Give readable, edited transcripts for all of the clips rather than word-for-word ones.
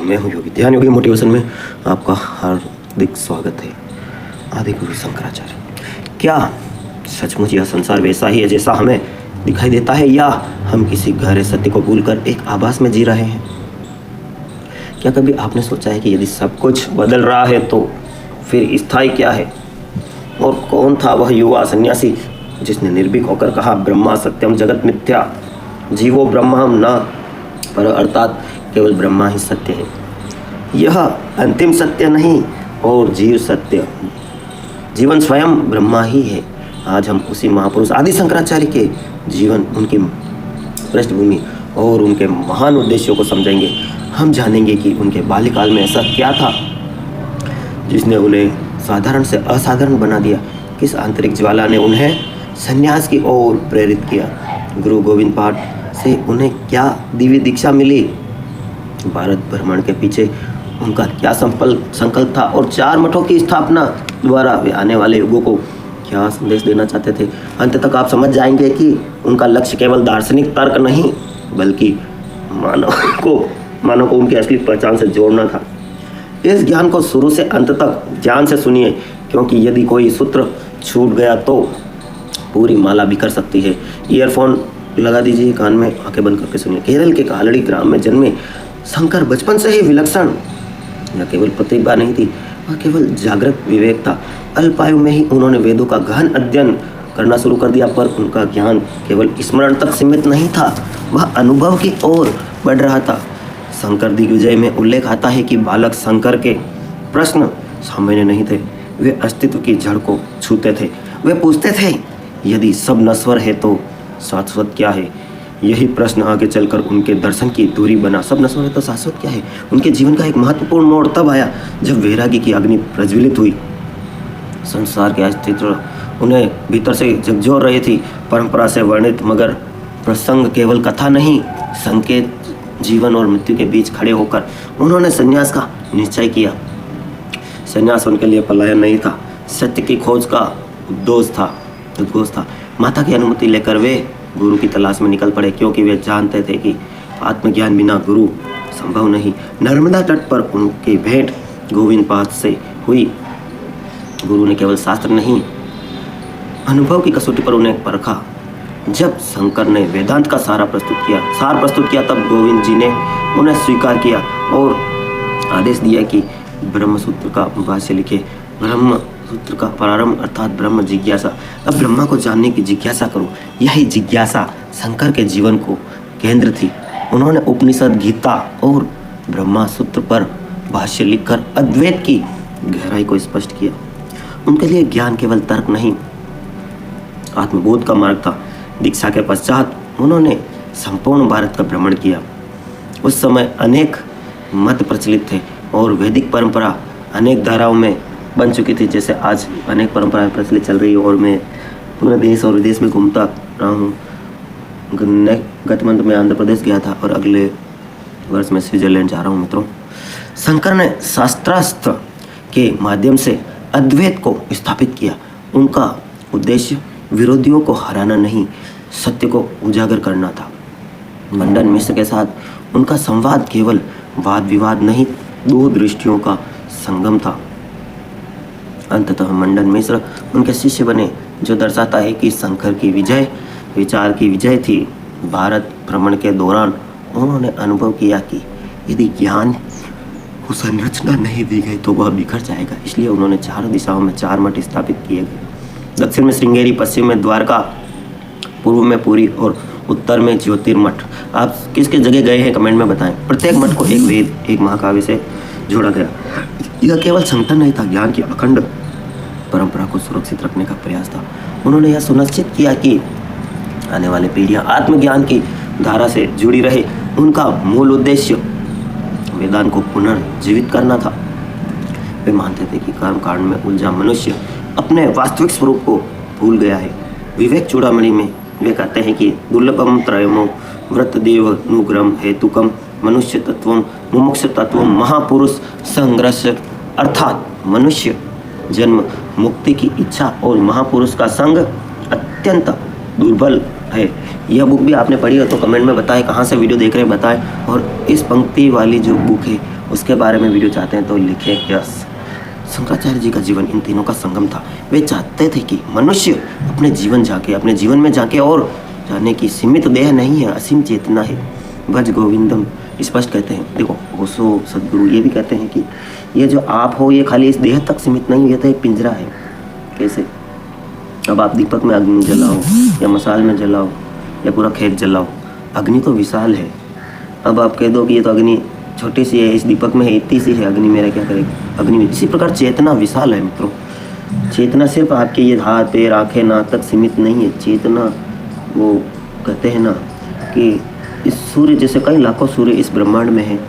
मैं हूँ योगी, ध्यान योगी मोटिवेशन में आपका हार्दिक स्वागत है। आदि गुरु शंकराचार्य। क्या सचमुच यह संसार वैसा ही है जैसा हमें दिखाई देता है, या हम किसी गहरे सत्य को भूलकर एक आभास में जी रहे हैं? क्या कभी आपने सोचा है कि यदि सब कुछ बदल रहा है तो फिर स्थायी क्या है? और कौन था वह युवा सन्यासी जिसने निर्भीक होकर कहा, ब्रह्मा सत्यम जगत मिथ्या, जीवो ब्रह्मम न पर, अर्थात केवल ब्रह्मा ही सत्य है, यह अंतिम सत्य नहीं और जीव सत्य, जीवन स्वयं ब्रह्मा ही है। आज हम उसी महापुरुष आदि शंकराचार्य के जीवन, उनकी पृष्ठभूमि और उनके महान उद्देश्यों को समझेंगे। हम जानेंगे कि उनके बाल्यकाल में ऐसा क्या था जिसने उन्हें साधारण से असाधारण बना दिया। किस आंतरिक ज्वाला ने उन्हें संन्यास की ओर प्रेरित किया? गुरु गोविंद पाठ से उन्हें क्या दिव्य दीक्षा मिली? भारत भ्रमण के पीछे उनका क्या संकल्प था? और 4 मठों की स्थापना द्वारा वे आने वाले युगों को क्या संदेश देना चाहते थे? अंत तक आप समझ जाएंगे कि उनका लक्ष्य केवल दार्शनिक तर्क नहीं, बल्कि मानव को उनकी असली पहचान से जोड़ना था। इस ज्ञान को शुरू से अंत तक ध्यान से सुनिए, क्योंकि यदि कोई सूत्र छूट गया तो पूरी माला बिखर सकती है। ईयरफोन लगा दीजिए, कान में आंखें बंद करके सुनिए। केरल के कालड़ी ग्राम में जन्मे शंकर बचपन से ही विलक्षण, न केवल प्रतिभा नहीं थी, वह केवल जागृत विवेक था। अल्पायु में ही उन्होंने वेदों का गहन अध्ययन करना शुरू कर दिया, पर उनका ज्ञान केवल स्मरण तक सीमित नहीं था, वह अनुभव की ओर बढ़ रहा था। शंकर दिग्विजय में उल्लेख आता है कि बालक शंकर के प्रश्न सामान्य नहीं थे, वे अस्तित्व की जड़ को छूते थे। वे पूछते थे, यदि सब नश्वर है तो शाश्वत क्या है? यही प्रश्न आगे चलकर उनके दर्शन की दूरी बना। सब नश्वर है तो शाश्वत क्या है? उनके जीवन का एक महत्वपूर्ण मोड़ तब आया जब वैरागी की अग्नि प्रज्वलित हुई। संसार के अस्तित्व उन्हें भीतर से झकझोर रही थी। परंपरा से वर्णित मगर प्रसंग केवल कथा नहीं, संकेत जीवन और मृत्यु के बीच खड़े होकर उन्होंने संन्यास का निश्चय किया। संन्यास उनके लिए पलायन नहीं था, सत्य की खोज का उद्घोष था। माता की अनुमति लेकर वे गुरु की तलाश में निकल पड़े, क्योंकि वे जानते थे कि आत्मज्ञान बिना गुरु संभव नहीं। नर्मदा तट पर उनकी भेंट गोविंद पाद से हुई। गुरु ने केवल शास्त्र नहीं, अनुभव की कसौटी पर उन्हें परखा। जब शंकर ने वेदांत का सार प्रस्तुत किया, तब गोविंद जी ने उन्हें स्वीकार किया और आदेश दिया कि ब्रह्मसूत्र का भाष्य लिखे। ब्रह्मसूत्र का प्रारंभ अर्थात ब्रह्म जिज्ञासा, अब ब्रह्मा को जानने की जिज्ञासा करो। यही जिज्ञासा शंकर के जीवन को केंद्र थी। उन्होंने उपनिषद, गीता और ब्रह्मसूत्र पर भाष्य लिखकर अद्वैत की गहराई को स्पष्ट किया। उनके लिए ज्ञान केवल तर्क नहीं, आत्मबोध का मार्ग था। दीक्षा के पश्चात उन्होंने संपूर्ण भारत का भ्रमण किया। उस समय अनेक मत प्रचलित थे और वैदिक परंपरा अनेक धाराओं में बन चुकी थी। जैसे आज अनेक परंपराएं प्रचलित चल रही है और मैं पूरे देश और विदेश में घूमता रहा हूँ। गत मंथ में आंध्र प्रदेश गया था और अगले वर्ष में स्विट्जरलैंड जा रहा हूँ। मित्रों, शंकर ने शास्त्रास्त्र के माध्यम से अद्वैत को स्थापित किया। उनका उद्देश्य विरोधियों को हराना नहीं, सत्य को उजागर करना था। मंडन मिश्र के साथ उनका संवाद केवल वाद विवाद नहीं, 2 दृष्टियों का संगम था। अंततः मंडन मिश्र उनके शिष्य बने, जो दर्शाता है कि शंकर की विजय विचार की विजय थी। भारत भ्रमण के दौरान उन्होंने अनुभव किया कि यदि ज्ञान को संरचना नहीं दी गई तो वह बिखर जाएगा। इसलिए उन्होंने 4 दिशाओं में 4 मठ स्थापित किए गए। दक्षिण में श्रृंगेरी, पश्चिम में द्वारका, पूर्व में पुरी और उत्तर में ज्योतिर्मठ। आप किस किस जगह गए हैं कमेंट में बताएं। प्रत्येक मठ को एक वेद, एक महाकाव्य से जोड़ा गया। यह केवल संगठन नहीं था, ज्ञान की अखंड परंपरा को सुरक्षित रखने का प्रयास था। उन्होंने यह सुनिश्चित किया कि आने वाली पीढ़ियां आत्मज्ञान की धारा से जुड़ी रहे। उनका मूल उद्देश्य वेदांत को पुनर्जीवित करना था। वे मानते थे कि कर्म कांड में उलझा मनुष्य अपने वास्तविक स्वरूप को भूल गया है। विवेक चूड़ामणि में वे कहते हैं कि दुर्लभम त्रयमो व्रतदेवनुग्रम हेतुकम मनुष्य तत्वम मुमुक्ष तत्वम महापुरुष संघर्ष, अर्थात मनुष्य जन्म, मुक्ति की इच्छा और महापुरुष का संग अत्यंत दुर्बल है। यह बुक भी आपने पढ़ी हो तो कमेंट में बताएं, कहाँ से वीडियो देख रहे हैं बताएं। और इस पंक्ति वाली जो बुक है उसके बारे में वीडियो चाहते हैं तो लिखें यस। शंकराचार्य जी का जीवन इन तीनों का संगम था। वे चाहते थे कि मनुष्य अपने जीवन में जाके और जाने की सीमित देह नहीं है, असीम चेतना है। भज गोविंदम स्पष्ट कहते हैं। देखो ओशो सदगुरु ये भी कहते हैं कि ये जो आप हो ये खाली इस देह तक सीमित नहीं, ये तो एक पिंजरा है। कैसे? अब आप दीपक में अग्नि जलाओ या मसाल में जलाओ या पूरा खेत जलाओ, अग्नि तो विशाल है। अब आप कह दो कि ये तो अग्नि छोटी सी है, इस दीपक में है, इतनी सी है अग्नि, मेरा क्या करेगी अग्नि में। इसी प्रकार चेतना विशाल है मित्रों। चेतना सिर्फ आपके ये हाथ पैर आंखें नाक तक सीमित नहीं है। चेतना वो कहते हैं ना कि इस सूर्य जैसे कई लाखों सूर्य इस ब्रह्मांड में है,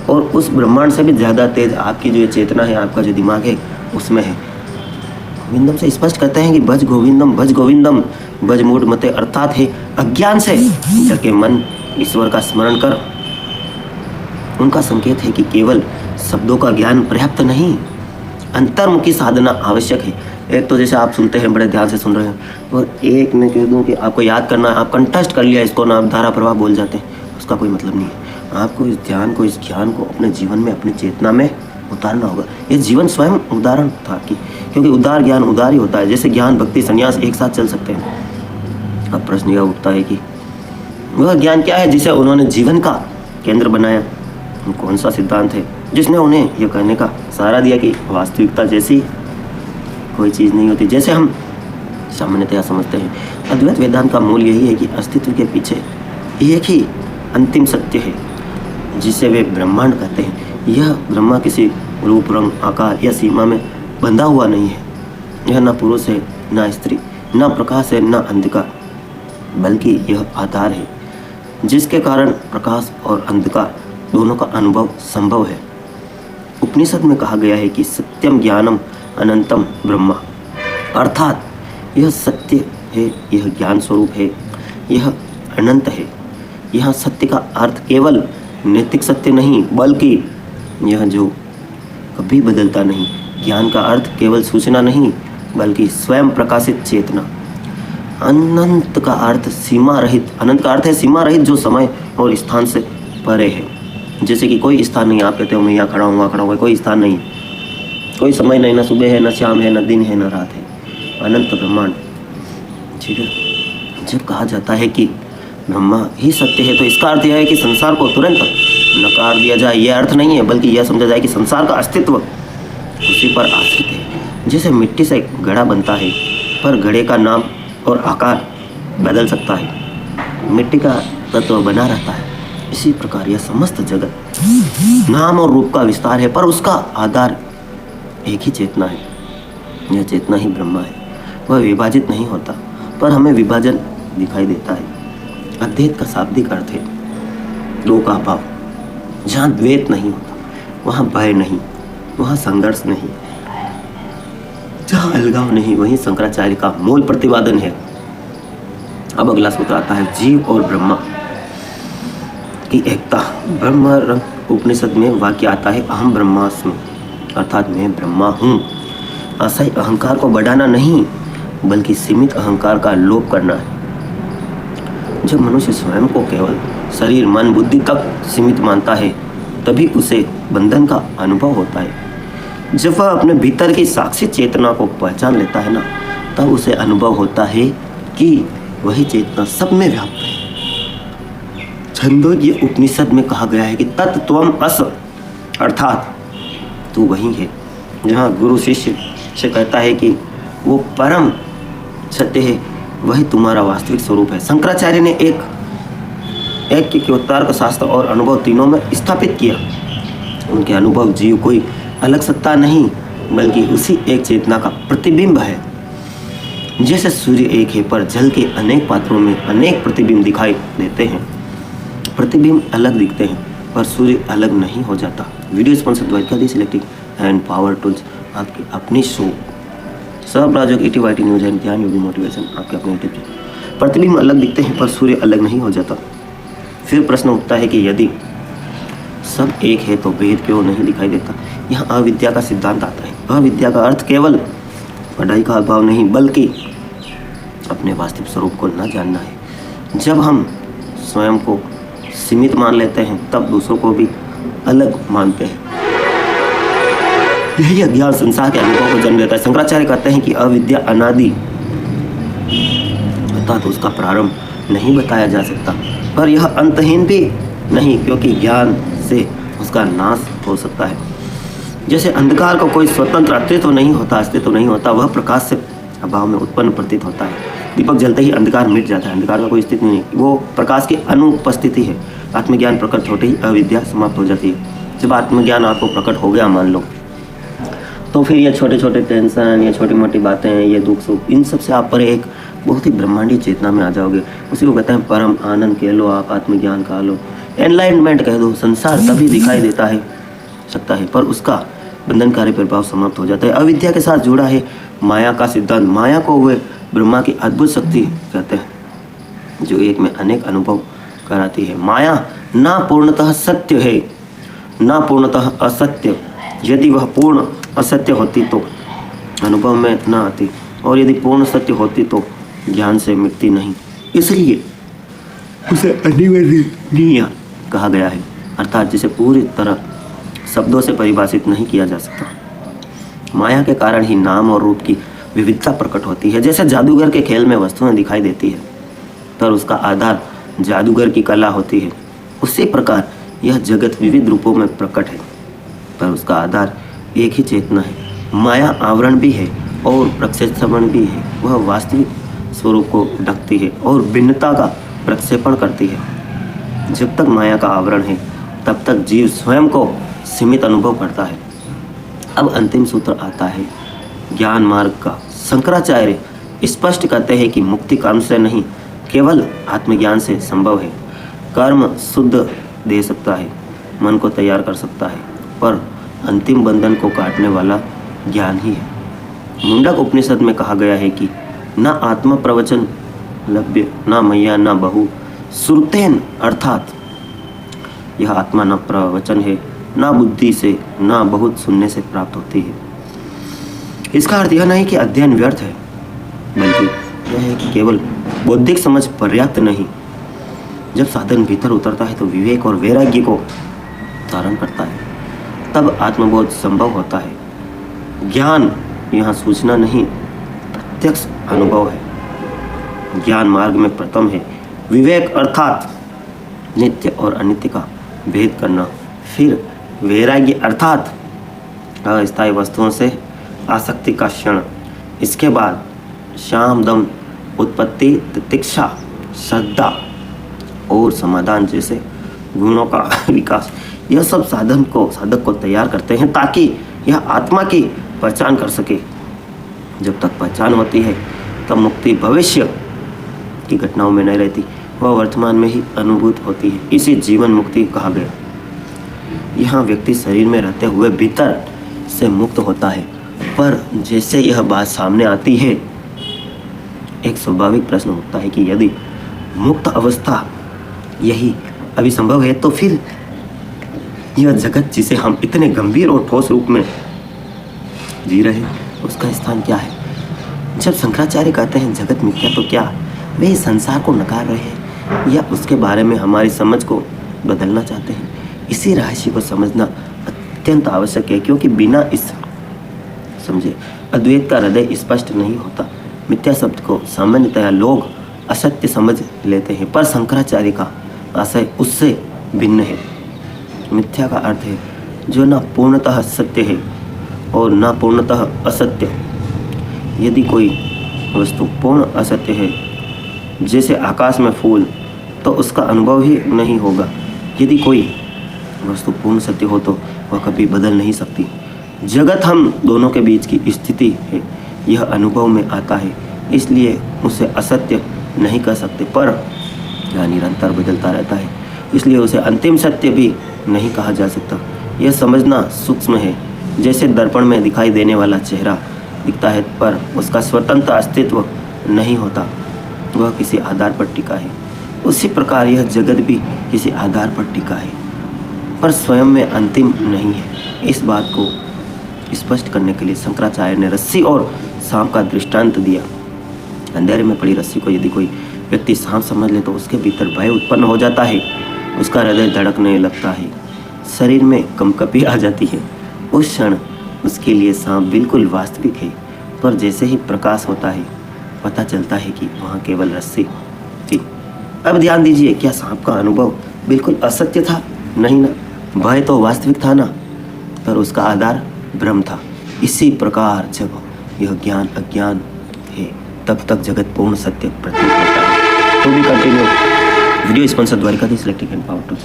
और उस ब्रह्मांड से भी ज़्यादा तेज आपकी जो ये चेतना है, आपका जो दिमाग है उसमें है। गोविंदम से स्पष्ट कहते हैं कि भज गोविंदम भज मूढ़ मते, अर्थात है अज्ञान से जके मन ईश्वर का स्मरण कर। उनका संकेत है कि केवल शब्दों का ज्ञान पर्याप्त नहीं, अंतर्मुखी साधना आवश्यक है। एक तो जैसे आप सुनते हैं बड़े ध्यान से सुन रहे हैं, और एक मैं कह दूं कि आपको याद करना है, आप कंठस्थ कर लिया इसको ना, आप धारा प्रवाह बोल जाते हैं, उसका कोई मतलब नहीं है। आपको इस ध्यान को, इस ज्ञान को अपने जीवन में, अपनी चेतना में उतारना होगा। ये जीवन स्वयं उदाहरण था कि क्योंकि उदार ज्ञान उदार ही होता है। जैसे ज्ञान भक्ति संन्यास एक साथ चल सकते हैं। अब प्रश्न यह उठता है कि वह ज्ञान क्या है जिसे उन्होंने जीवन का केंद्र बनाया? कौन सा सिद्धांत है जिसने उन्हें यह कहने का सहारा दिया कि वास्तविकता जैसी कोई चीज़ नहीं होती जैसे हम सामान्यतया समझते हैं? अद्वैत वेदांत का मूल यही है कि अस्तित्व के पीछे एक ही अंतिम सत्य है जिसे वे ब्रह्मांड कहते हैं। यह ब्रह्मा किसी रूप रंग आकार या सीमा में बंधा हुआ नहीं है। यह न पुरुष है न स्त्री, न प्रकाश है न अंधकार, बल्कि यह आधार है जिसके कारण प्रकाश और अंधकार दोनों का अनुभव संभव है। उपनिषद में कहा गया है कि सत्यम ज्ञानम अनंतम ब्रह्मा, अर्थात यह सत्य है, यह ज्ञान स्वरूप है, यह अनंत है। यह सत्य का अर्थ केवल नैतिक सत्य नहीं, बल्कि यह जो कभी बदलता नहीं। ज्ञान का अर्थ केवल सूचना नहीं, बल्कि स्वयं प्रकाशित चेतना। अनंत का अर्थ सीमा रहित, अनंत का अर्थ है सीमा रहित, जो समय और स्थान से परे है। जैसे कि कोई स्थान नहीं, आप कहते हो मैं यहाँ खड़ा हूँ वहाँ खड़ा हूँ, कोई स्थान नहीं, कोई समय नहीं, ना सुबह है ना शाम है, ना दिन है ना रात है, अनंत ब्रह्मांड। ठीक है, जब कहा जाता है कि ब्रह्मा ही सत्य है तो इसका अर्थ यह है कि संसार को तुरंत नकार दिया जाए, यह अर्थ नहीं है, बल्कि यह समझा जाए कि संसार का अस्तित्व उसी पर आश्रित है। जैसे मिट्टी से घड़ा बनता है, पर घड़े का नाम और आकार बदल सकता है, मिट्टी का तत्व बना रहता है। इसी प्रकार यह समस्त जगत नाम और रूप का विस्तार है, पर उसका आधार एक ही चेतना है। यह चेतना ही ब्रह्मा है। वह विभाजित नहीं होता, पर हमें विभाजन दिखाई देता है। अद्वैत का शाब्दिक अर्थ है दो का अभाव। जहाँ द्वैत नहीं होता वहाँ भय नहीं, वहाँ संघर्ष नहीं, जहाँ अलगाव नहीं, वहीं शंकराचार्य का मूल प्रतिपादन है। अब अगला सूत्र आता है जीव और ब्रह्मा की एकता। ब्रह्म उपनिषद में वाक्य आता है अहम ब्रह्मास्मि, अर्थात मैं ब्रह्मा हूँ। असही अहंकार को बढ़ाना नहीं, बल्कि सीमित अहंकार का लोप करना है। जब मनुष्य स्वयं को केवल शरीर मन बुद्धि तक सीमित मानता है, तभी उसे बंधन का अनुभव होता है। जब वह अपने भीतर की साक्षी चेतना को पहचान लेता है ना, तब उसे अनुभव होता है कि वही चेतना सब में व्याप्त है। छंदोग्य उपनिषद में कहा गया है कि तत्त्वम अस, अर्थात तू वही है। जहाँ गुरु शिष्य से कहता है कि वो परम सत्य है, वही तुम्हारा वास्तविक स्वरूप है। शंकराचार्य ने एक के तर्क शास्त्र और अनुभव तीनों में स्थापित किया। उनके अनुभव जीव कोई अलग सत्ता नहीं, बल्कि उसी एक चेतना का प्रतिबिंब है। जैसे सूर्य एक है, पर जल के अनेक पात्रों में अनेक प्रतिबिंब दिखाई देते हैं। प्रतिबिंब अलग दिखते हैं, पर सूर्य अलग नहीं हो जाता। Video sponsor Dwarika selecting and power tools, आपकी अपनी शो सब राजयोग ETYT न्यूज एंड ध्यान योगी मोटिवेशन, आपके अपने यूट्यूब चैनल। प्रतिबिंब अलग दिखते हैं, पर सूर्य अलग नहीं हो जाता। फिर प्रश्न उठता है कि यदि सब एक है तो भेद क्यों नहीं दिखाई देता? यहाँ अविद्या का सिद्धांत आता है। अविद्या का अर्थ केवल पढ़ाई का अभाव नहीं, बल्कि अपने वास्तविक स्वरूप को न जानना है। जब हम स्वयं को सीमित मान लेते हैं, तब दूसरों को भी अलग मानते हैं। यही अज्ञान संसार के अनुभव को जन्म देता है। शंकराचार्य कहते हैं कि अविद्या अनादि अर्थात उसका प्रारंभ नहीं बताया जा सकता, पर यह अंतहीन भी नहीं, क्योंकि ज्ञान से उसका नाश हो सकता है। जैसे अंधकार को कोई स्वतंत्र अस्तित्व नहीं होता, वह प्रकाश से अभाव में उत्पन्न प्रतीत होता है। दीपक जलते ही अंधकार मिट जाता है, अंधकार का कोई स्थिति नहीं, वो प्रकाश की अनुपस्थिति है। आत्मज्ञान प्रकट होते ही अविद्या समाप्त हो जाती है। जब आत्मज्ञान आपको प्रकट हो गया मान लो, तो फिर ये छोटे छोटे टेंशन, ये छोटी मोटी बातें, ये दुख सुख, इन सब से आप पर एक बहुत ही ब्रह्मांडीय चेतना में आ जाओगे। उसी को कहते हैं परम आनंद कह लो, आप आत्मज्ञान कह लो, एनलाइटमेंट कह दो। संसार तभी दिखाई देता है सकता है, पर उसका बंधनकारी प्रभाव समाप्त हो जाता है। अविद्या के साथ जुड़ा है माया का सिद्धांत। माया को वे ब्रह्मा की अद्भुत शक्ति कहते हैं, जो एक में अनेक अनुभव कराती है। माया ना पूर्णतः सत्य है, ना पूर्णतः असत्य। यदि वह पूर्ण असत्य होती तो अनुभव में न आती, और यदि पूर्ण सत्य होती तो ज्ञान से मिटती नहीं। इसलिए उसे अनिवार्य कहा गया है, अर्थात जिसे पूरी तरह शब्दों से परिभाषित नहीं किया जा सकता। माया के कारण ही नाम और रूप की विविधता प्रकट होती है। जैसे जादूगर के खेल में वस्तुएं दिखाई देती है, पर उसका आधार जादूगर की कला होती है, उसी प्रकार यह जगत विविध रूपों में प्रकट है, पर उसका आधार एक ही चेतना है। माया आवरण भी है और प्रक्षेपण भी है। वह वास्तविक स्वरूप को ढकती है और भिन्नता का प्रक्षेपण करती है। जब तक माया का आवरण है, तब तक जीव स्वयं को सीमित अनुभव करता है। अब अंतिम सूत्र आता है ज्ञान मार्ग का। शंकराचार्य स्पष्ट कहते हैं कि मुक्ति कर्म से नहीं, केवल आत्मज्ञान से संभव है। कर्म शुद्ध दे सकता है, मन को तैयार कर सकता है, पर अंतिम बंधन को काटने वाला ज्ञान ही है। मुंडक उपनिषद में कहा गया है कि न आत्म प्रवचन लभ्य, न मैया न बहु श्रुतेन, अर्थात यह आत्मा न प्रवचन है, न बुद्धि से, न बहुत सुनने से प्राप्त होती है। इसका अर्थ यह नहीं कि अध्ययन व्यर्थ है, बल्कि यह है कि केवल बौद्धिक समझ पर्याप्त नहीं। जब साधन भीतर उतरता है तो विवेक और वैराग्य को धारण करता है, तब आत्मबोध संभव होता है। ज्ञान यहाँ सूचना नहीं, प्रत्यक्ष अनुभव है। ज्ञान मार्ग में प्रथम है विवेक, अर्थात नित्य और अनित्य का भेद करना। फिर वैराग्य, अर्थात अस्थायी वस्तुओं से आसक्ति का क्षण। इसके बाद शाम, दम, उत्पत्ति, तितिक्षा, श्रद्धा और समाधान जैसे गुणों का विकास। यह सब साधक को तैयार करते हैं ताकि यह आत्मा की पहचान कर सके। जब तक पहचान होती है तब मुक्ति भविष्य की घटनाओं में नहीं रहती, वह वर्तमान में ही अनुभूत होती है। इसे जीवन मुक्ति कहा गया। यहाँ व्यक्ति शरीर में रहते हुए भीतर से मुक्त होता है, पर जैसे यह बात सामने आती है, एक स्वाभाविक प्रश्न उठता है कि यदि मुक्त अवस्था यही अभी संभव है, तो फिर यह जगत जिसे हम इतने गंभीर और ठोस रूप में जी रहे हैं, उसका स्थान क्या है? जब शंकराचार्य कहते हैं जगत मिथ्या, तो क्या वे इस संसार को नकार रहे हैं या उसके बारे में हमारी समझ को बदलना चाहते हैं? इसी रहस्य को समझना अत्यंत आवश्यक है, क्योंकि बिना इस समझे अद्वैत का हृदय स्पष्ट नहीं होता। मिथ्या शब्द को सामान्यतया लोग असत्य समझ लेते हैं, पर शंकराचार्य का आशय उससे भिन्न है। मिथ्या का अर्थ है जो न पूर्णतः सत्य है और न पूर्णतः असत्य। यदि कोई वस्तु पूर्ण असत्य है, जैसे आकाश में फूल, तो उसका अनुभव ही नहीं होगा। यदि कोई वस्तु पूर्ण सत्य हो तो वह कभी बदल नहीं सकती। जगत हम दोनों के बीच की स्थिति है, यह अनुभव में आता है, इसलिए उसे असत्य नहीं कह सकते, पर यह निरंतर बदलता रहता है, इसलिए उसे अंतिम सत्य भी नहीं कहा जा सकता। यह समझना सूक्ष्म है। जैसे दर्पण में दिखाई देने वाला चेहरा दिखता है, पर उसका स्वतंत्र अस्तित्व नहीं होता, वह किसी आधार पर टिका है। उसी प्रकार यह जगत भी किसी आधार पर टिका है, पर स्वयं में अंतिम नहीं है। इस बात को स्पष्ट करने के लिए शंकराचार्य ने रस्सी और सांप का दृष्टांत दिया। अंधेरे में पड़ी रस्सी को यदि कोई व्यक्ति सांप समझ ले तो उसके भीतर भय उत्पन्न हो जाता है, उसका हृदय धड़कने लगता है शरीर में कंपकपी आ जाती है। उस क्षण उसके लिए सांप बिल्कुल वास्तविक है, पर जैसे ही प्रकाश होता है पता चलता है कि वहाँ केवल रस्सी थी। अब ध्यान दीजिए, क्या सांप का अनुभव बिल्कुल असत्य था? नहीं ना, भय तो वास्तविक था ना, पर उसका आधार भ्रम था। इसी प्रकार जब यह ज्ञान अज्ञान है तब तक जगत पूर्ण सत्य प्रतीत होता है। To be continue. Video sponsor Dwarkadhish electric and power tools.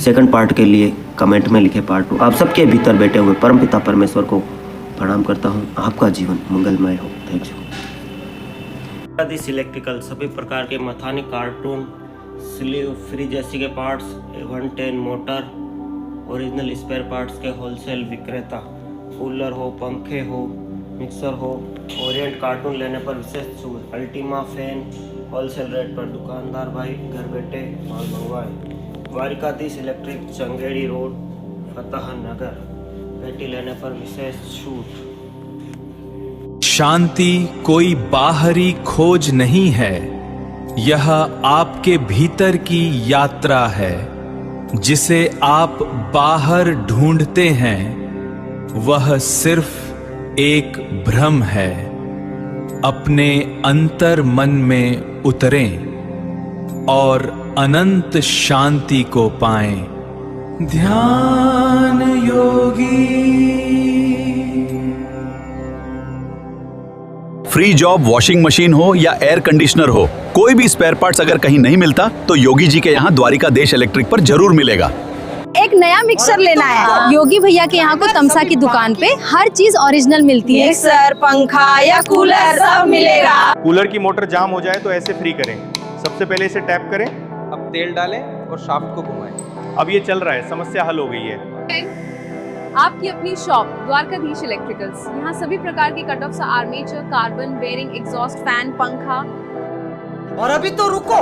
Second part के लिए कमेंट में लिखे पार्ट 2। आप सबके भीतर बैठे हुए परमपिता परमेश्वर को प्रणाम करता हूँ। आपका जीवन मंगलमय हो। Thank you. द्वारिकाधीश इलेक्ट्रिकल सभी प्रकार के मथानी, कार्टून, स्लीव, फ्रिज एसी के parts, 110 motor, original spare parts के होलसेल विक्रेता। कूलर हो, पंखे हो, मिक्सर हो, ओरिएंट कार्टून लेने पर विशेष छूट। अल्टीमा फैन होलसेल रेट पर दुकानदार भाई घर बैठे माल मंगवाए। द्वारिकाधीश इलेक्ट्रिक, चंगेड़ी रोड, फतेह नगर। पेटी लेने पर विशेष छूट। शांति कोई बाहरी खोज नहीं है, यह आपके भीतर की यात्रा है। जिसे आप बाहर ढूंढते हैं वह सिर्फ एक भ्रम है। अपने अंतर मन में उतरें और अनंत शांति को पाएं। ध्यान योगी। फ्री जॉब वॉशिंग मशीन हो या एयर कंडीशनर हो, कोई भी स्पेयर पार्ट्स अगर कहीं नहीं मिलता तो योगी जी के यहाँ द्वारिकाधीश इलेक्ट्रिक पर जरूर मिलेगा। एक नया मिक्सर लेना है। योगी भैया के यहाँ को तमसा की दुकान पे हर चीज ओरिजिनल मिलती है। मिक्सर, पंखा या कूलर सब मिलेगा। कूलर की मोटर जाम हो जाए तो ऐसे फ्री करें। सबसे पहले इसे टैप करें। अब तेल डालें और शाफ्ट को घुमाएं। अब ये चल रहा है, समस्या हल हो गई है। आपकी अपनी शॉप द्वारकाधीश इलेक्ट्रिकल्स। यहाँ सभी प्रकार के cut off, armature, carbon, bearing, exhaust fan, पंखा। और अभी तो रुको,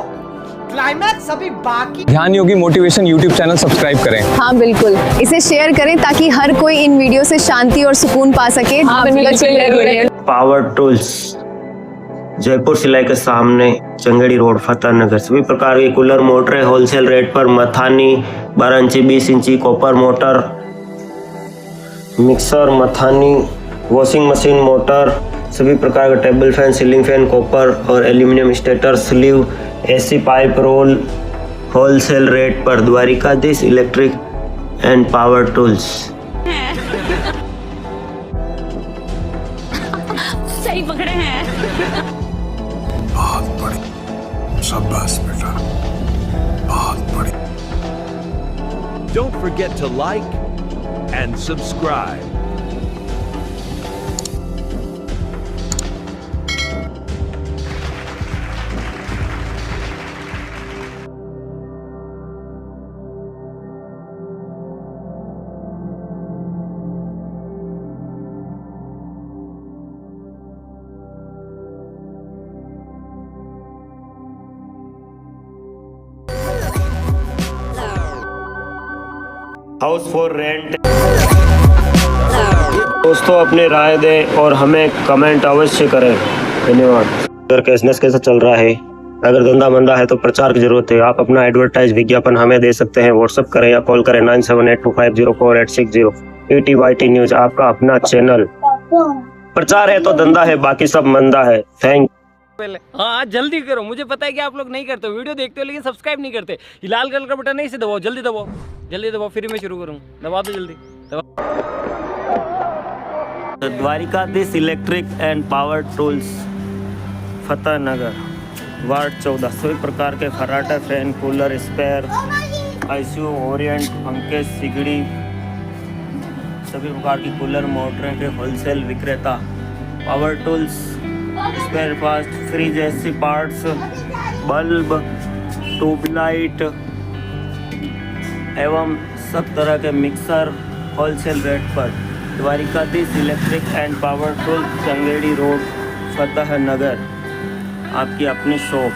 क्लाइमैक्स अभी बाकी। Dhyan Yogi motivation YouTube channel subscribe करें। हाँ बिल्कुल, इसे शेयर करें ताकि हर कोई इन वीडियो से शांति और सुकून पा सके। पावर टूल्स, जयपुर सिलाई के सामने, चंगेड़ी रोड, फतेह नगर। सभी प्रकार की कूलर, मोटरें होलसेल रेट पर। मथानी 12 इंची, 20 इंची, कॉपर मोटर, मिक्सर, मथानी, वॉशिंग मशीन, मोटर, सभी प्रकार का table fan, ceiling fan, copper और aluminium stator, sleeve, AC pipe, roll, wholesale rate पर। Dwarikadhish electric and power tools. सही पकड़े हैं। बहुत बड़ी, शाबाश बेटा, बहुत बड़ी। Don't forget to like and subscribe. House for rent. दोस्तों अपनी राय दें और हमें कमेंट अवश्य करें। धन्यवाद। अगर बिजनेस कैसा चल रहा है, अगर धंधा मंदा है तो प्रचार की जरूरत है। आप अपना एडवर्टाइज विज्ञापन हमें दे सकते हैं। व्हाट्सएप करें या कॉल करें 9782504860। ETYT न्यूज आपका अपना चैनल। प्रचार है तो धंधा है, बाकी सब मंदा है। थैंक। हाँ जल्दी करो, मुझे पता है कि आप लोग नहीं करते, वीडियो देखते हो लेकिन सब्सक्राइब नहीं करते। ये लाल कलर का बटन है, इसे दबाओ, जल्दी दबाओ, जल्दी दबाओ, फिर मैं शुरू करूँ। दबा दो जल्दी, दबाओ। Dwarikadhish electric and power tools, Fateh Nagar, ward 14। सभी प्रकार के खर्राटे, fan, cooler, spare, ICU, Orient, पंखे, सिगड़ी, सभी प्रकार की कूलर, मोटरें के होलसेल विक्रेता। Power tools, spare parts, fridge AC parts, bulb, tubelight एवं सब तरह के मिक्सर होलसेल रेट पर। Dwarikadhish electric and power tools, Changedi road, Fateh Nagar. आपकी अपनी शॉप।